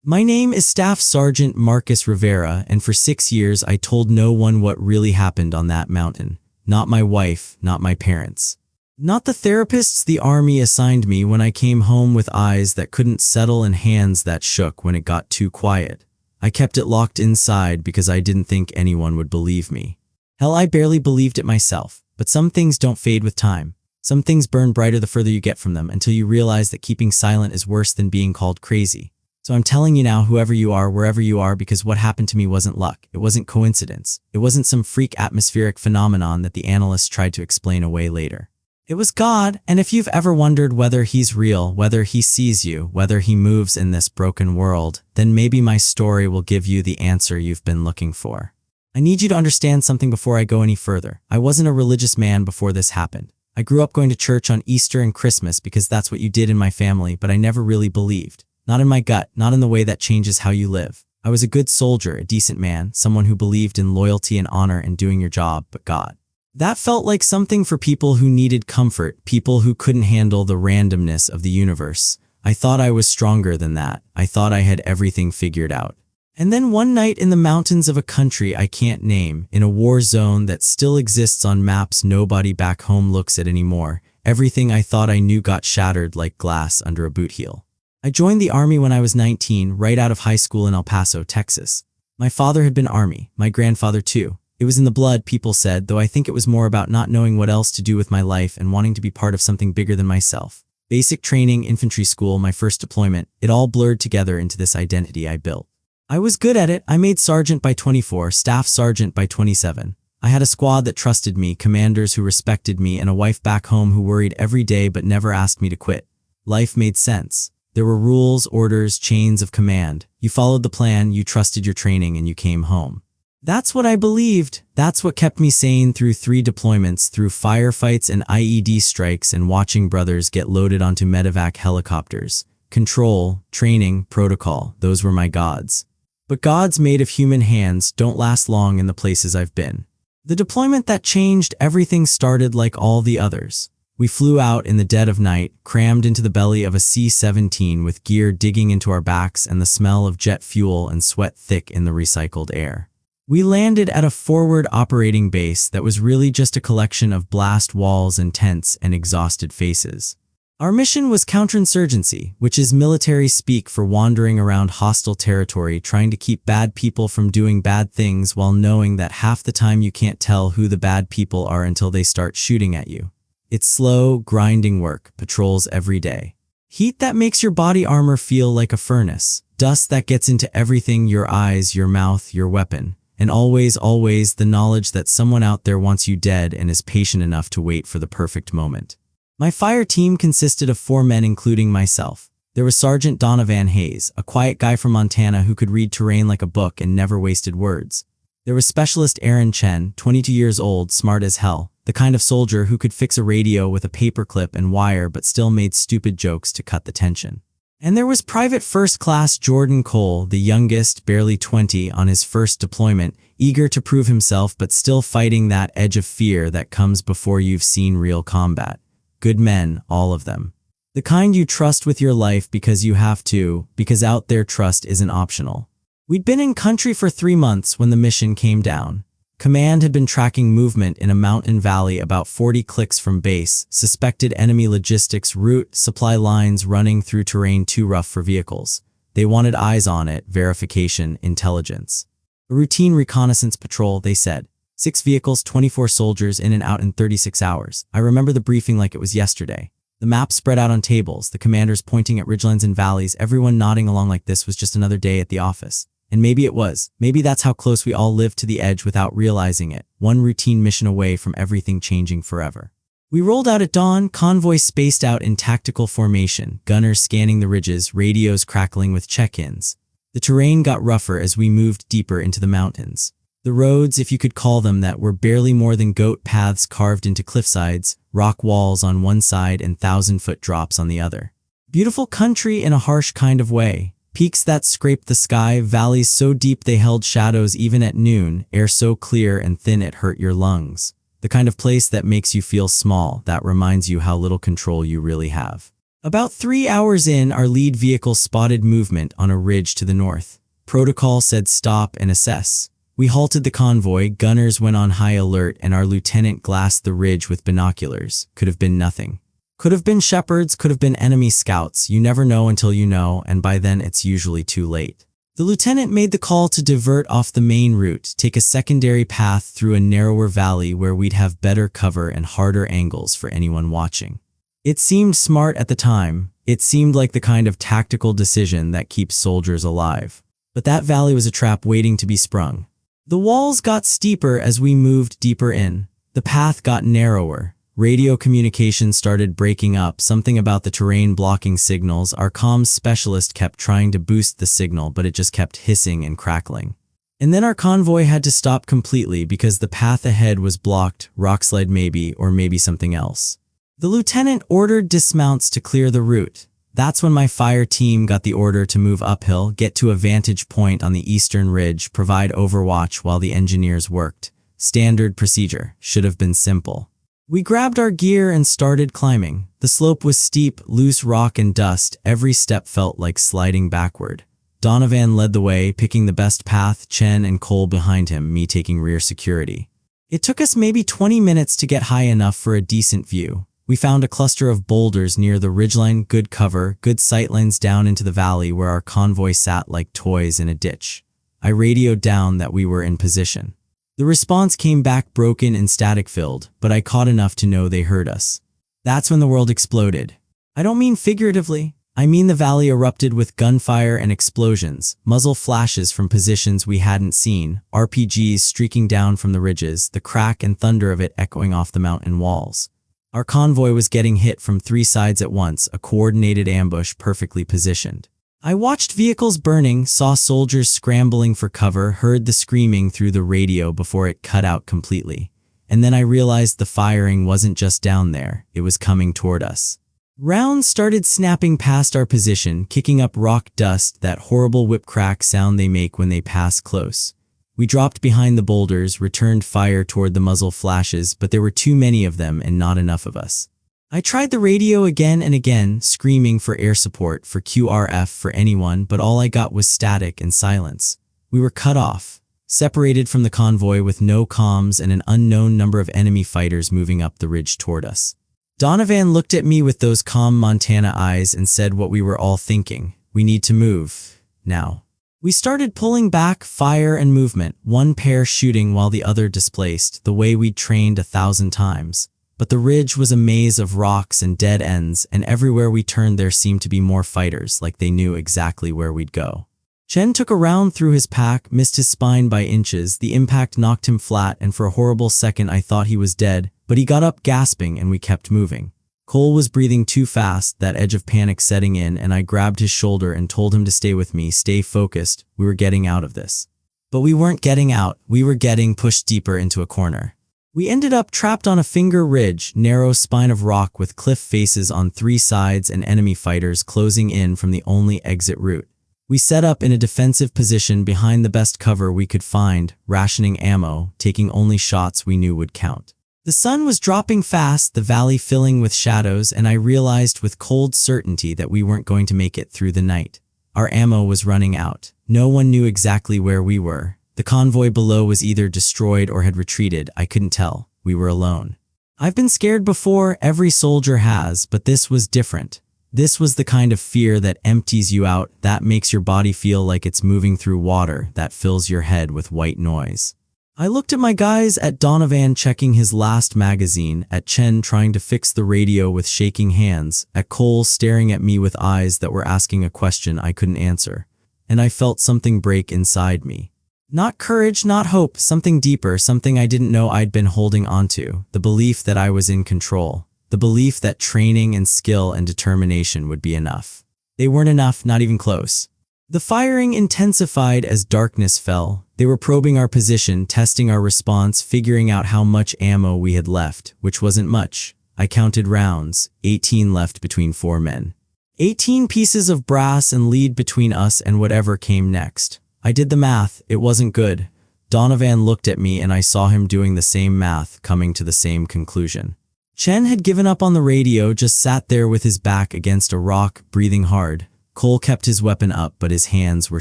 My name is Staff Sergeant Marcus Rivera, and for 6 years I told no one what really happened on that mountain. Not my wife, not my parents. Not the therapists the Army assigned me when I came home with eyes that couldn't settle and hands that shook when it got too quiet. I kept it locked inside because I didn't think anyone would believe me. Hell, I barely believed it myself, but some things don't fade with time. Some things burn brighter the further you get from them until you realize that keeping silent is worse than being called crazy. So I'm telling you now, whoever you are, wherever you are, because what happened to me wasn't luck. It wasn't coincidence. It wasn't some freak atmospheric phenomenon that the analysts tried to explain away later. It was God, and if you've ever wondered whether he's real, whether he sees you, whether he moves in this broken world, then maybe my story will give you the answer you've been looking for. I need you to understand something before I go any further. I wasn't a religious man before this happened. I grew up going to church on Easter and Christmas because that's what you did in my family, but I never really believed. Not in my gut, not in the way that changes how you live. I was a good soldier, a decent man, someone who believed in loyalty and honor and doing your job, but God. That felt like something for people who needed comfort, people who couldn't handle the randomness of the universe. I thought I was stronger than that. I thought I had everything figured out. And then one night in the mountains of a country I can't name, in a war zone that still exists on maps nobody back home looks at anymore, everything I thought I knew got shattered like glass under a boot heel. I joined the Army when I was 19, right out of high school in El Paso, Texas. My father had been Army, my grandfather too. It was in the blood, people said, though I think it was more about not knowing what else to do with my life and wanting to be part of something bigger than myself. Basic training, infantry school, my first deployment, it all blurred together into this identity I built. I was good at it. I made sergeant by 24, staff sergeant by 27. I had a squad that trusted me, commanders who respected me, and a wife back home who worried every day but never asked me to quit. Life made sense. There were rules, orders, chains of command. You followed the plan, you trusted your training, and you came home. That's what I believed. That's what kept me sane through 3 deployments, through firefights and IED strikes and watching brothers get loaded onto medevac helicopters. Control, training, protocol, those were my gods. But gods made of human hands don't last long in the places I've been. The deployment that changed everything started like all the others. We flew out in the dead of night, crammed into the belly of a C-17 with gear digging into our backs and the smell of jet fuel and sweat thick in the recycled air. We landed at a forward operating base that was really just a collection of blast walls and tents and exhausted faces. Our mission was counterinsurgency, which is military speak for wandering around hostile territory trying to keep bad people from doing bad things while knowing that half the time you can't tell who the bad people are until they start shooting at you. It's slow, grinding work, patrols every day. Heat that makes your body armor feel like a furnace. Dust that gets into everything, your eyes, your mouth, your weapon. And always, always the knowledge that someone out there wants you dead and is patient enough to wait for the perfect moment. My fire team consisted of 4 men including myself. There was Sergeant Donovan Hayes, a quiet guy from Montana who could read terrain like a book and never wasted words. There was Specialist Aaron Chen, 22 years old, smart as hell. The kind of soldier who could fix a radio with a paperclip and wire but still made stupid jokes to cut the tension. And there was Private First Class Jordan Cole, the youngest, barely 20, on his first deployment, eager to prove himself but still fighting that edge of fear that comes before you've seen real combat. Good men, all of them. The kind you trust with your life because you have to, because out there trust isn't optional. We'd been in country for 3 months when the mission came down. Command had been tracking movement in a mountain valley about 40 clicks from base, suspected enemy logistics route, supply lines running through terrain too rough for vehicles. They wanted eyes on it, verification, intelligence. A routine reconnaissance patrol, they said. 6 vehicles, 24 soldiers in and out in 36 hours. I remember the briefing like it was yesterday. The map spread out on tables, the commanders pointing at ridgelines and valleys, everyone nodding along like this was just another day at the office. And maybe it was. Maybe that's how close we all lived to the edge without realizing it, one routine mission away from everything changing forever. We rolled out at dawn, convoy spaced out in tactical formation, gunners scanning the ridges, radios crackling with check-ins. The terrain got rougher as we moved deeper into the mountains. The roads, if you could call them that, were barely more than goat paths carved into cliffsides, rock walls on one side and 1,000-foot drops on the other. Beautiful country in a harsh kind of way. Peaks that scraped the sky, valleys so deep they held shadows even at noon, air so clear and thin it hurt your lungs. The kind of place that makes you feel small, that reminds you how little control you really have. About 3 hours in, our lead vehicle spotted movement on a ridge to the north. Protocol said stop and assess. We halted the convoy, gunners went on high alert, and our lieutenant glassed the ridge with binoculars. Could have been nothing. Could have been shepherds, could have been enemy scouts. You never know until you know, and by then it's usually too late. The lieutenant made the call to divert off the main route, take a secondary path through a narrower valley where we'd have better cover and harder angles for anyone watching. It seemed smart at the time. It seemed like the kind of tactical decision that keeps soldiers alive. But that valley was a trap waiting to be sprung. The walls got steeper as we moved deeper in. The path got narrower. Radio communication started breaking up, something about the terrain blocking signals. Our comms specialist kept trying to boost the signal, but it just kept hissing and crackling. And then our convoy had to stop completely because the path ahead was blocked, rockslide maybe, or maybe something else. The lieutenant ordered dismounts to clear the route. That's when my fire team got the order to move uphill, get to a vantage point on the eastern ridge, provide overwatch while the engineers worked. Standard procedure. Should have been simple. We grabbed our gear and started climbing. The slope was steep, loose rock and dust. Every step felt like sliding backward. Donovan led the way, picking the best path, Chen and Cole behind him, me taking rear security. It took us maybe 20 minutes to get high enough for a decent view. We found a cluster of boulders near the ridgeline, good cover, good sightlines down into the valley where our convoy sat like toys in a ditch. I radioed down that we were in position. The response came back broken and static-filled, but I caught enough to know they heard us. That's when the world exploded. I don't mean figuratively. I mean the valley erupted with gunfire and explosions, muzzle flashes from positions we hadn't seen, RPGs streaking down from the ridges, the crack and thunder of it echoing off the mountain walls. Our convoy was getting hit from 3 sides at once, a coordinated ambush perfectly positioned. I watched vehicles burning, saw soldiers scrambling for cover, heard the screaming through the radio before it cut out completely. And then I realized the firing wasn't just down there, it was coming toward us. Rounds started snapping past our position, kicking up rock dust, that horrible whip crack sound they make when they pass close. We dropped behind the boulders, returned fire toward the muzzle flashes, but there were too many of them and not enough of us. I tried the radio again and again, screaming for air support, for QRF, for anyone, but all I got was static and silence. We were cut off, separated from the convoy with no comms and an unknown number of enemy fighters moving up the ridge toward us. Donovan looked at me with those calm Montana eyes and said what we were all thinking. We need to move. Now. We started pulling back, fire and movement, one pair shooting while the other displaced, the way we'd trained 1,000 times. But the ridge was a maze of rocks and dead ends, and everywhere we turned there seemed to be more fighters, like they knew exactly where we'd go. Chen took a round through his pack, missed his spine by inches. The impact knocked him flat, and for a horrible second I thought he was dead, but he got up gasping and we kept moving. Cole was breathing too fast, that edge of panic setting in, and I grabbed his shoulder and told him to stay with me, stay focused. We were getting out of this. But we weren't getting out, we were getting pushed deeper into a corner. We ended up trapped on a finger ridge, narrow spine of rock with cliff faces on 3 sides and enemy fighters closing in from the only exit route. We set up in a defensive position behind the best cover we could find, rationing ammo, taking only shots we knew would count. The sun was dropping fast, the valley filling with shadows, and I realized with cold certainty that we weren't going to make it through the night. Our ammo was running out. No one knew exactly where we were. The convoy below was either destroyed or had retreated. I couldn't tell. We were alone. I've been scared before, every soldier has, but this was different. This was the kind of fear that empties you out, that makes your body feel like it's moving through water, that fills your head with white noise. I looked at my guys, at Donovan checking his last magazine, at Chen trying to fix the radio with shaking hands, at Cole staring at me with eyes that were asking a question I couldn't answer. And I felt something break inside me. Not courage, not hope, something deeper, something I didn't know I'd been holding onto, the belief that I was in control, the belief that training and skill and determination would be enough. They weren't enough, not even close. The firing intensified as darkness fell. They were probing our position, testing our response, figuring out how much ammo we had left, which wasn't much. I counted rounds, 18 left between 4 men. 18 pieces of brass and lead between us and whatever came next. I did the math, it wasn't good. Donovan looked at me and I saw him doing the same math, coming to the same conclusion. Chen had given up on the radio, just sat there with his back against a rock, breathing hard. Cole kept his weapon up, but his hands were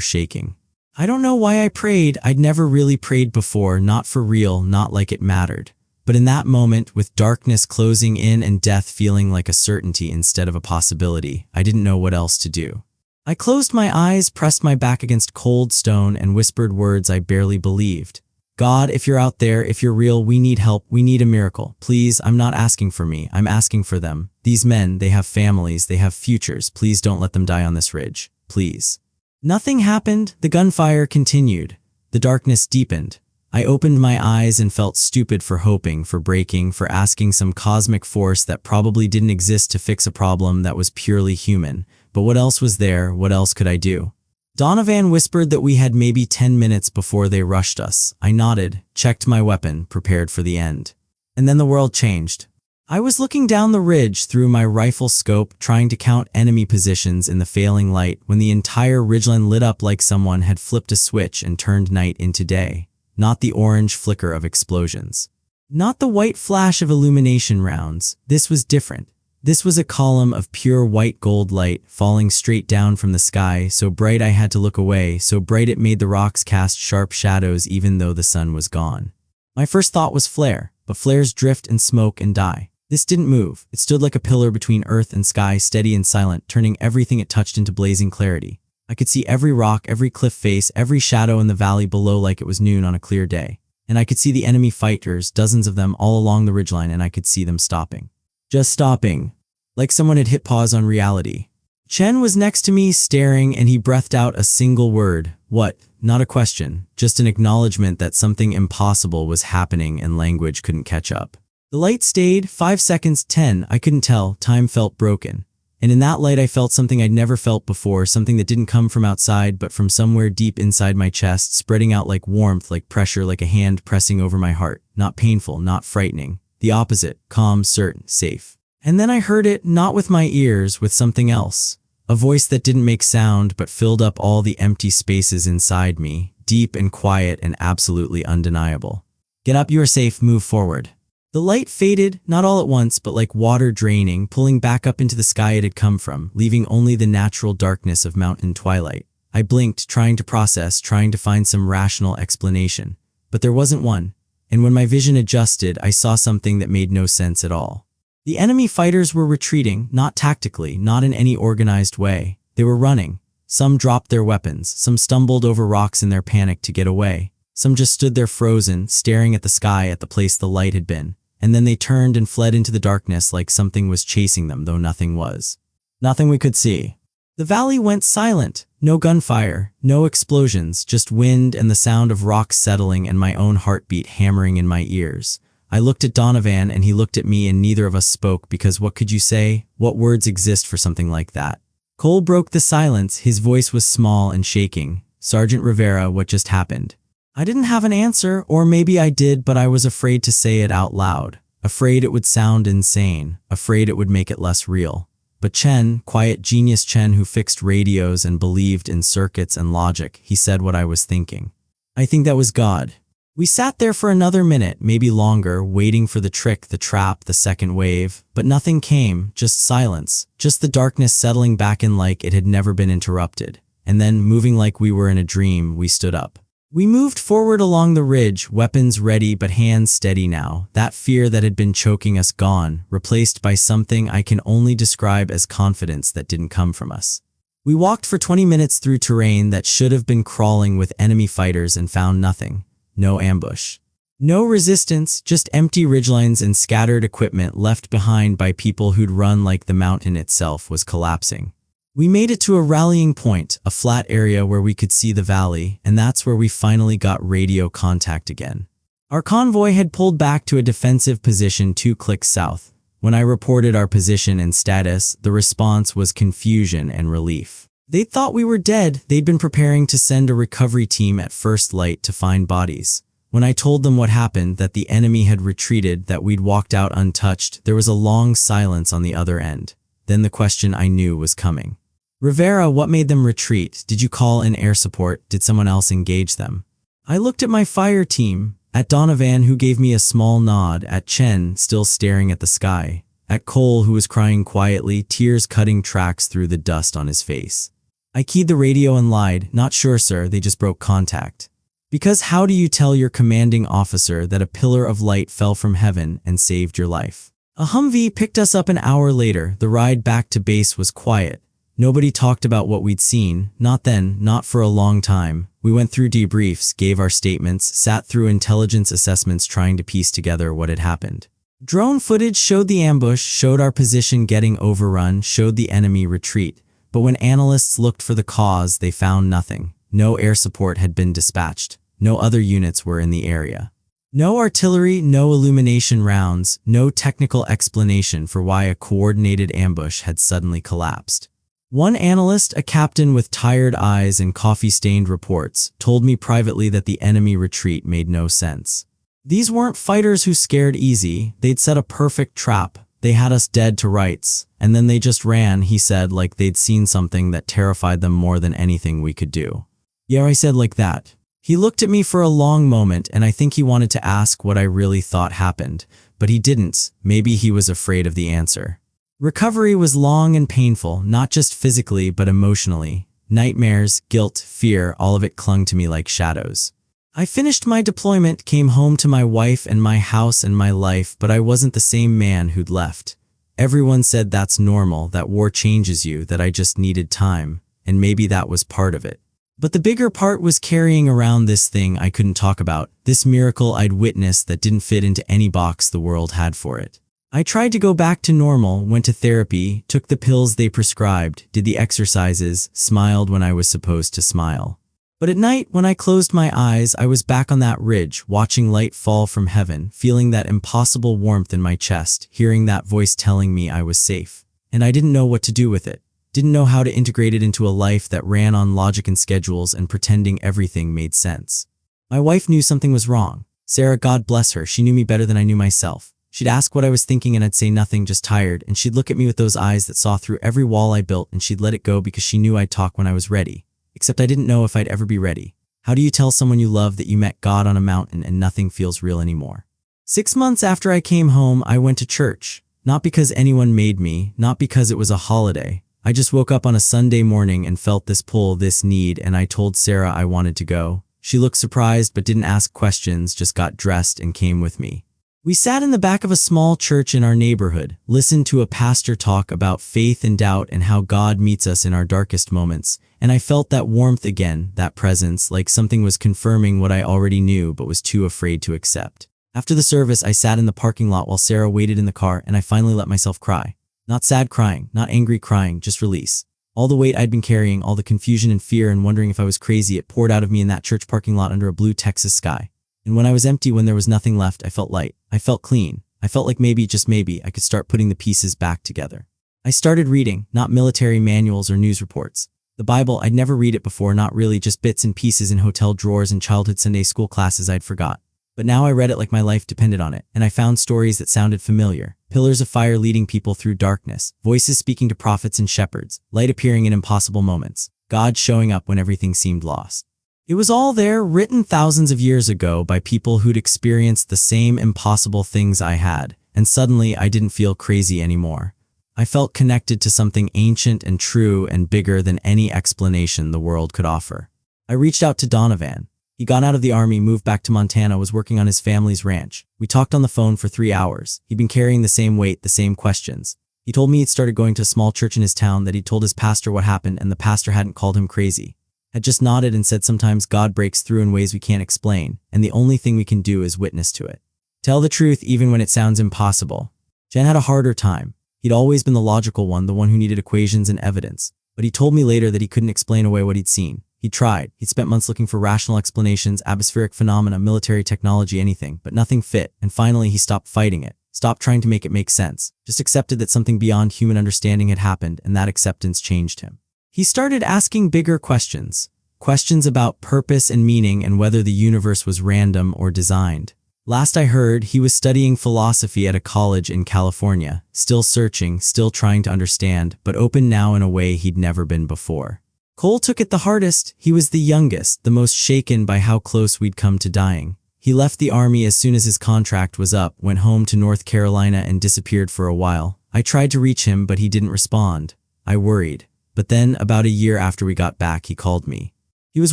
shaking. I don't know why I prayed. I'd never really prayed before, not for real, not like it mattered. But in that moment, with darkness closing in and death feeling like a certainty instead of a possibility, I didn't know what else to do. I closed my eyes, pressed my back against cold stone, and whispered words I barely believed. God, if you're out there, if you're real, we need help. We need a miracle. Please, I'm not asking for me. I'm asking for them. These men, they have families, they have futures. Please don't let them die on this ridge. Please. Nothing happened. The gunfire continued. The darkness deepened. I opened my eyes and felt stupid for hoping, for breaking, for asking some cosmic force that probably didn't exist to fix a problem that was purely human. But what else was there? What else could I do? Donovan whispered that we had maybe 10 minutes before they rushed us. I nodded, checked my weapon, prepared for the end. And then the world changed. I was looking down the ridge through my rifle scope, trying to count enemy positions in the failing light, when the entire ridgeline lit up like someone had flipped a switch and turned night into day. Not the orange flicker of explosions. Not the white flash of illumination rounds. This was different. This was a column of pure white gold light falling straight down from the sky, so bright I had to look away, so bright it made the rocks cast sharp shadows even though the sun was gone. My first thought was flare, but flares drift and smoke and die. This didn't move. It stood like a pillar between earth and sky, steady and silent, turning everything it touched into blazing clarity. I could see every rock, every cliff face, every shadow in the valley below like it was noon on a clear day. And I could see the enemy fighters, dozens of them all along the ridgeline, and I could see them stopping. Just stopping. Like someone had hit pause on reality. Chen was next to me, staring, and he breathed out a single word. What? Not a question, just an acknowledgement that something impossible was happening and language couldn't catch up. The light stayed, 5 seconds, 10, I couldn't tell, time felt broken. And in that light I felt something I'd never felt before, something that didn't come from outside but from somewhere deep inside my chest, spreading out like warmth, like pressure, like a hand pressing over my heart. Not painful, not frightening. The opposite, calm, certain, safe. And then I heard it, not with my ears, with something else. A voice that didn't make sound but filled up all the empty spaces inside me, deep and quiet and absolutely undeniable. Get up, you are safe, move forward. The light faded, not all at once, but like water draining, pulling back up into the sky it had come from, leaving only the natural darkness of mountain twilight. I blinked, trying to process, trying to find some rational explanation. But there wasn't one. And when my vision adjusted, I saw something that made no sense at all. The enemy fighters were retreating, not tactically, not in any organized way. They were running. Some dropped their weapons, some stumbled over rocks in their panic to get away. Some just stood there frozen, staring at the sky, at the place the light had been. And then they turned and fled into the darkness like something was chasing them, though nothing was. Nothing we could see. The valley went silent. No gunfire, no explosions, just wind and the sound of rocks settling and my own heartbeat hammering in my ears. I looked at Donovan and he looked at me, and neither of us spoke, because what could you say? What words exist for something like that? Cole broke the silence. His voice was small and shaking. Sergeant Rivera, what just happened? I didn't have an answer, or maybe I did, but I was afraid to say it out loud. Afraid it would sound insane. Afraid it would make it less real. But Chen, quiet genius Chen who fixed radios and believed in circuits and logic, he said what I was thinking. I think that was God. We sat there for another minute, maybe longer, waiting for the trick, the trap, the second wave, but nothing came, just silence, just the darkness settling back in like it had never been interrupted. And then, moving like we were in a dream, we stood up. We moved forward along the ridge, weapons ready but hands steady now, that fear that had been choking us gone, replaced by something I can only describe as confidence that didn't come from us. We walked for 20 minutes through terrain that should have been crawling with enemy fighters and found nothing. No ambush. No resistance, just empty ridgelines and scattered equipment left behind by people who'd run like the mountain itself was collapsing. We made it to a rallying point, a flat area where we could see the valley, and that's where we finally got radio contact again. Our convoy had pulled back to a defensive position 2 clicks south. When I reported our position and status, the response was confusion and relief. They thought we were dead. They'd been preparing to send a recovery team at first light to find bodies. When I told them what happened, that the enemy had retreated, that we'd walked out untouched, there was a long silence on the other end. Then the question I knew was coming. Rivera, what made them retreat? Did you call in air support? Did someone else engage them? I looked at my fire team. At Donovan, who gave me a small nod, at Chen, still staring at the sky, at Cole, who was crying quietly, tears cutting tracks through the dust on his face. I keyed the radio and lied, "Not sure, sir, they just broke contact." Because how do you tell your commanding officer that a pillar of light fell from heaven and saved your life? A Humvee picked us up an hour later. The ride back to base was quiet. Nobody talked about what we'd seen, not then, not for a long time. We went through debriefs, gave our statements, sat through intelligence assessments trying to piece together what had happened. Drone footage showed the ambush, showed our position getting overrun, showed the enemy retreat. But when analysts looked for the cause, they found nothing. No air support had been dispatched. No other units were in the area. No artillery, no illumination rounds, no technical explanation for why a coordinated ambush had suddenly collapsed. One analyst, a captain with tired eyes and coffee-stained reports, told me privately that the enemy retreat made no sense. These weren't fighters who scared easy. They'd set a perfect trap. They had us dead to rights. And then they just ran, he said, like they'd seen something that terrified them more than anything we could do. Yeah, I said like that. He looked at me for a long moment, and I think he wanted to ask what I really thought happened, but he didn't. Maybe he was afraid of the answer. Recovery was long and painful, not just physically but emotionally. Nightmares, guilt, fear, all of it clung to me like shadows. I finished my deployment, came home to my wife and my house and my life, but I wasn't the same man who'd left. Everyone said that's normal, that war changes you, that I just needed time, and maybe that was part of it. But the bigger part was carrying around this thing I couldn't talk about, this miracle I'd witnessed that didn't fit into any box the world had for it. I tried to go back to normal, went to therapy, took the pills they prescribed, did the exercises, smiled when I was supposed to smile. But at night, when I closed my eyes, I was back on that ridge, watching light fall from heaven, feeling that impossible warmth in my chest, hearing that voice telling me I was safe. And I didn't know what to do with it. Didn't know how to integrate it into a life that ran on logic and schedules and pretending everything made sense. My wife knew something was wrong. Sarah, God bless her, she knew me better than I knew myself. She'd ask what I was thinking and I'd say nothing, just tired, and she'd look at me with those eyes that saw through every wall I built, and she'd let it go because she knew I'd talk when I was ready. Except I didn't know if I'd ever be ready. How do you tell someone you love that you met God on a mountain and nothing feels real anymore? 6 months after I came home, I went to church. Not because anyone made me, not because it was a holiday. I just woke up on a Sunday morning and felt this pull, this need, and I told Sarah I wanted to go. She looked surprised but didn't ask questions, just got dressed and came with me. We sat in the back of a small church in our neighborhood, listened to a pastor talk about faith and doubt and how God meets us in our darkest moments, and I felt that warmth again, that presence, like something was confirming what I already knew but was too afraid to accept. After the service, I sat in the parking lot while Sarah waited in the car, and I finally let myself cry. Not sad crying, not angry crying, just release. All the weight I'd been carrying, all the confusion and fear and wondering if I was crazy, it poured out of me in that church parking lot under a blue Texas sky. And when I was empty, when there was nothing left, I felt light. I felt clean. I felt like maybe, just maybe, I could start putting the pieces back together. I started reading, not military manuals or news reports. The Bible, I'd never read it before, not really, just bits and pieces in hotel drawers and childhood Sunday school classes I'd forgot. But now I read it like my life depended on it, and I found stories that sounded familiar. Pillars of fire leading people through darkness, voices speaking to prophets and shepherds, light appearing in impossible moments, God showing up when everything seemed lost. It was all there, written thousands of years ago by people who'd experienced the same impossible things I had, and suddenly I didn't feel crazy anymore. I felt connected to something ancient and true and bigger than any explanation the world could offer. I reached out to Donovan. He got out of the army, moved back to Montana, was working on his family's ranch. We talked on the phone for 3 hours. He'd been carrying the same weight, the same questions. He told me he'd started going to a small church in his town, that he'd told his pastor what happened, and the pastor hadn't called him crazy. Had just nodded and said sometimes God breaks through in ways we can't explain, and the only thing we can do is witness to it. Tell the truth even when it sounds impossible. Jen had a harder time. He'd always been the logical one, the one who needed equations and evidence. But he told me later that he couldn't explain away what he'd seen. He'd tried. He'd spent months looking for rational explanations, atmospheric phenomena, military technology, anything, but nothing fit, and finally he stopped fighting it, stopped trying to make it make sense, just accepted that something beyond human understanding had happened, and that acceptance changed him. He started asking bigger questions. Questions about purpose and meaning and whether the universe was random or designed. Last I heard, he was studying philosophy at a college in California, still searching, still trying to understand, but open now in a way he'd never been before. Cole took it the hardest. He was the youngest, the most shaken by how close we'd come to dying. He left the army as soon as his contract was up, went home to North Carolina and disappeared for a while. I tried to reach him, but he didn't respond. I worried. But then, about a year after we got back, he called me. He was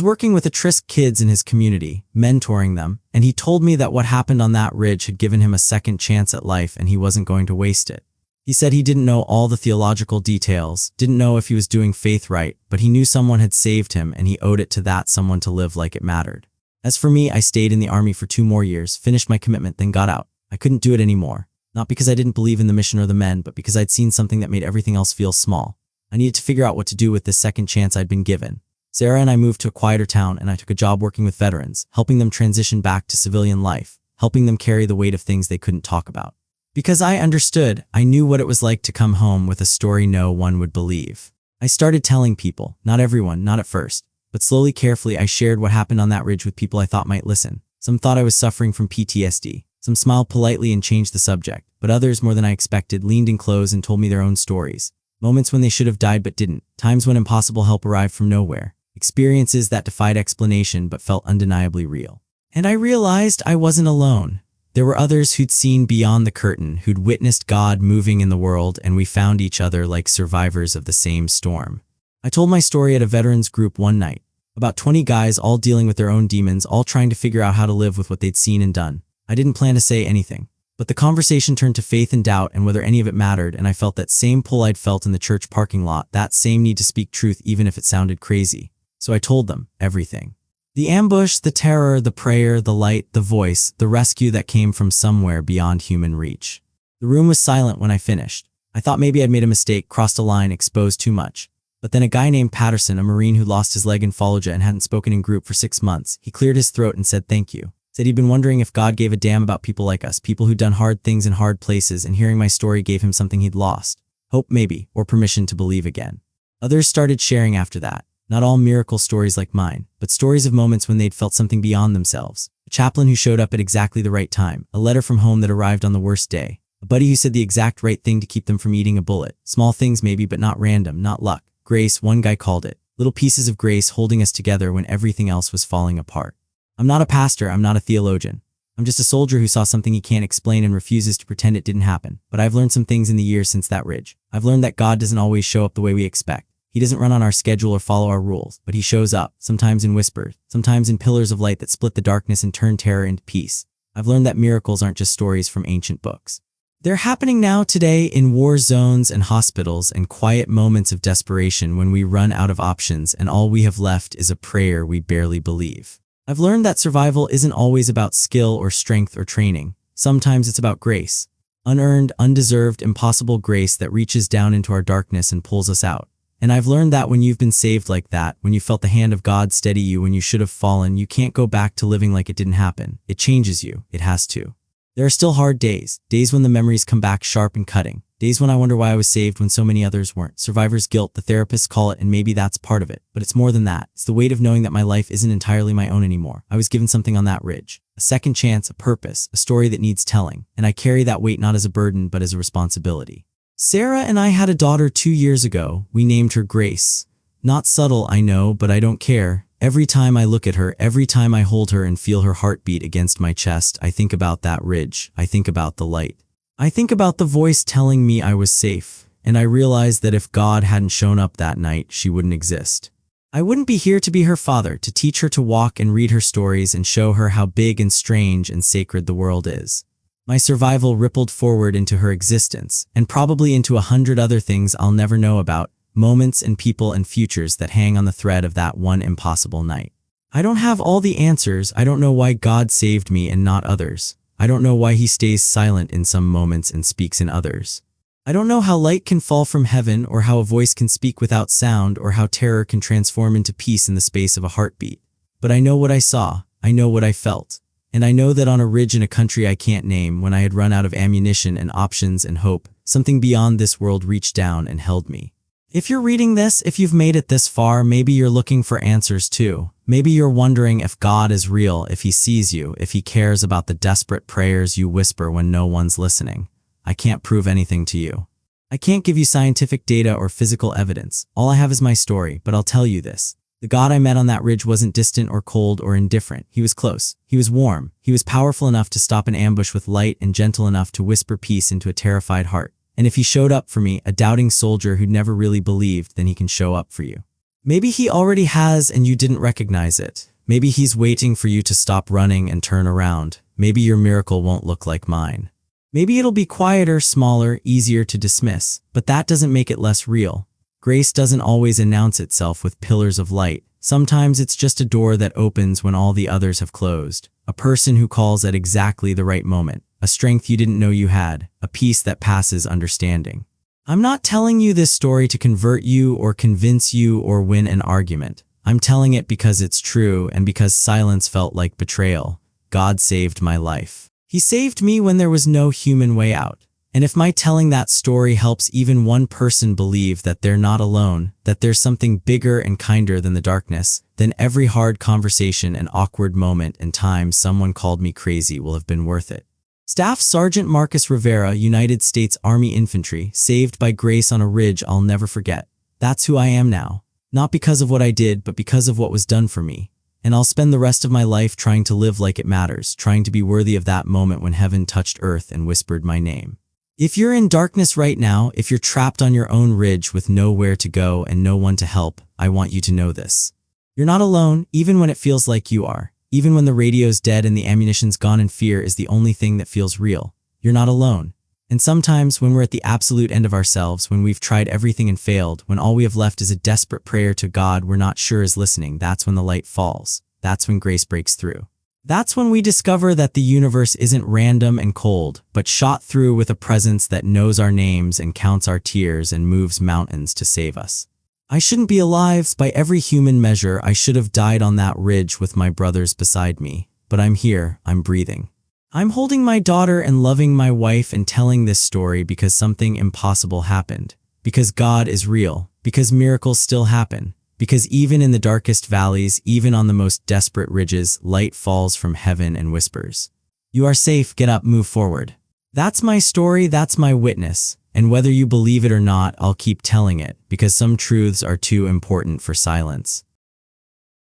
working with at-risk kids in his community, mentoring them, and he told me that what happened on that ridge had given him a second chance at life and he wasn't going to waste it. He said he didn't know all the theological details, didn't know if he was doing faith right, but he knew someone had saved him and he owed it to that someone to live like it mattered. As for me, I stayed in the army for 2 more years, finished my commitment, then got out. I couldn't do it anymore. Not because I didn't believe in the mission or the men, but because I'd seen something that made everything else feel small. I needed to figure out what to do with this second chance I'd been given. Sarah and I moved to a quieter town and I took a job working with veterans, helping them transition back to civilian life, helping them carry the weight of things they couldn't talk about. Because I understood, I knew what it was like to come home with a story no one would believe. I started telling people, not everyone, not at first, but slowly, carefully, I shared what happened on that ridge with people I thought might listen. Some thought I was suffering from PTSD. Some smiled politely and changed the subject, but others, more than I expected, leaned in close and told me their own stories. Moments when they should have died but didn't. Times when impossible help arrived from nowhere. Experiences that defied explanation but felt undeniably real. And I realized I wasn't alone. There were others who'd seen beyond the curtain, who'd witnessed God moving in the world, and we found each other like survivors of the same storm. I told my story at a veterans group one night. About 20 guys, all dealing with their own demons, all trying to figure out how to live with what they'd seen and done. I didn't plan to say anything, but the conversation turned to faith and doubt and whether any of it mattered, and I felt that same pull I'd felt in the church parking lot, that same need to speak truth even if it sounded crazy. So I told them everything. The ambush, the terror, the prayer, the light, the voice, the rescue that came from somewhere beyond human reach. The room was silent when I finished. I thought maybe I'd made a mistake, crossed a line, exposed too much. But then a guy named Patterson, a Marine who lost his leg in Fallujah and hadn't spoken in group for 6 months, he cleared his throat and said thank you. Said he'd been wondering if God gave a damn about people like us, people who'd done hard things in hard places, and hearing my story gave him something he'd lost. Hope maybe, or permission to believe again. Others started sharing after that. Not all miracle stories like mine, but stories of moments when they'd felt something beyond themselves. A chaplain who showed up at exactly the right time, a letter from home that arrived on the worst day, a buddy who said the exact right thing to keep them from eating a bullet. Small things maybe, but not random, not luck. Grace, one guy called it. Little pieces of grace holding us together when everything else was falling apart. I'm not a pastor, I'm not a theologian. I'm just a soldier who saw something he can't explain and refuses to pretend it didn't happen. But I've learned some things in the years since that ridge. I've learned that God doesn't always show up the way we expect. He doesn't run on our schedule or follow our rules, but he shows up, sometimes in whispers, sometimes in pillars of light that split the darkness and turn terror into peace. I've learned that miracles aren't just stories from ancient books. They're happening now today in war zones and hospitals and quiet moments of desperation when we run out of options and all we have left is a prayer we barely believe. I've learned that survival isn't always about skill or strength or training. Sometimes it's about grace. Unearned, undeserved, impossible grace that reaches down into our darkness and pulls us out. And I've learned that when you've been saved like that, when you felt the hand of God steady you when you should have fallen, you can't go back to living like it didn't happen. It changes you. It has to. There are still hard days when the memories come back sharp and cutting, days when I wonder why I was saved when so many others weren't. Survivor's guilt, the therapists call it, and maybe that's part of it. But it's more than that. It's the weight of knowing that my life isn't entirely my own anymore. I was given something on that ridge. A second chance, a purpose, a story that needs telling. And I carry that weight not as a burden, but as a responsibility. Sarah and I had a daughter 2 years ago. We named her Grace. Not subtle, I know, but I don't care. Every time I look at her, every time I hold her and feel her heartbeat against my chest, I think about that ridge. I think about the light. I think about the voice telling me I was safe. And I realize that if God hadn't shown up that night, she wouldn't exist. I wouldn't be here to be her father, to teach her to walk and read her stories and show her how big and strange and sacred the world is. My survival rippled forward into her existence, and probably into 100 other things I'll never know about, moments and people and futures that hang on the thread of that one impossible night. I don't have all the answers. I don't know why God saved me and not others. I don't know why he stays silent in some moments and speaks in others. I don't know how light can fall from heaven, or how a voice can speak without sound, or how terror can transform into peace in the space of a heartbeat. But I know what I saw. I know what I felt. And I know that on a ridge in a country I can't name, when I had run out of ammunition and options and hope, something beyond this world reached down and held me. If you're reading this, if you've made it this far, maybe you're looking for answers too. Maybe you're wondering if God is real, if he sees you, if he cares about the desperate prayers you whisper when no one's listening. I can't prove anything to you. I can't give you scientific data or physical evidence. All I have is my story, but I'll tell you this. The God I met on that ridge wasn't distant or cold or indifferent. He was close. He was warm. He was powerful enough to stop an ambush with light and gentle enough to whisper peace into a terrified heart. And if he showed up for me, a doubting soldier who'd never really believed, then he can show up for you. Maybe he already has and you didn't recognize it. Maybe he's waiting for you to stop running and turn around. Maybe your miracle won't look like mine. Maybe it'll be quieter, smaller, easier to dismiss, but that doesn't make it less real. Grace doesn't always announce itself with pillars of light. Sometimes it's just a door that opens when all the others have closed. A person who calls at exactly the right moment. A strength you didn't know you had. A peace that passes understanding. I'm not telling you this story to convert you or convince you or win an argument. I'm telling it because it's true and because silence felt like betrayal. God saved my life. He saved me when there was no human way out. And if my telling that story helps even one person believe that they're not alone, that there's something bigger and kinder than the darkness, then every hard conversation and awkward moment and time someone called me crazy will have been worth it. Staff Sergeant Marcus Rivera, United States Army Infantry, saved by grace on a ridge I'll never forget. That's who I am now. Not because of what I did, but because of what was done for me. And I'll spend the rest of my life trying to live like it matters, trying to be worthy of that moment when heaven touched earth and whispered my name. If you're in darkness right now, if you're trapped on your own ridge with nowhere to go and no one to help, I want you to know this. You're not alone, even when it feels like you are. Even when the radio's dead and the ammunition's gone and fear is the only thing that feels real. You're not alone. And sometimes when we're at the absolute end of ourselves, when we've tried everything and failed, when all we have left is a desperate prayer to God we're not sure is listening, that's when the light falls. That's when grace breaks through. That's when we discover that the universe isn't random and cold, but shot through with a presence that knows our names and counts our tears and moves mountains to save us. I shouldn't be alive. By every human measure, I should have died on that ridge with my brothers beside me. But I'm here, I'm breathing. I'm holding my daughter and loving my wife and telling this story because something impossible happened. Because God is real. Because miracles still happen. Because even in the darkest valleys, even on the most desperate ridges, light falls from heaven and whispers. You are safe, get up, move forward. That's my story, that's my witness. And whether you believe it or not, I'll keep telling it, because some truths are too important for silence.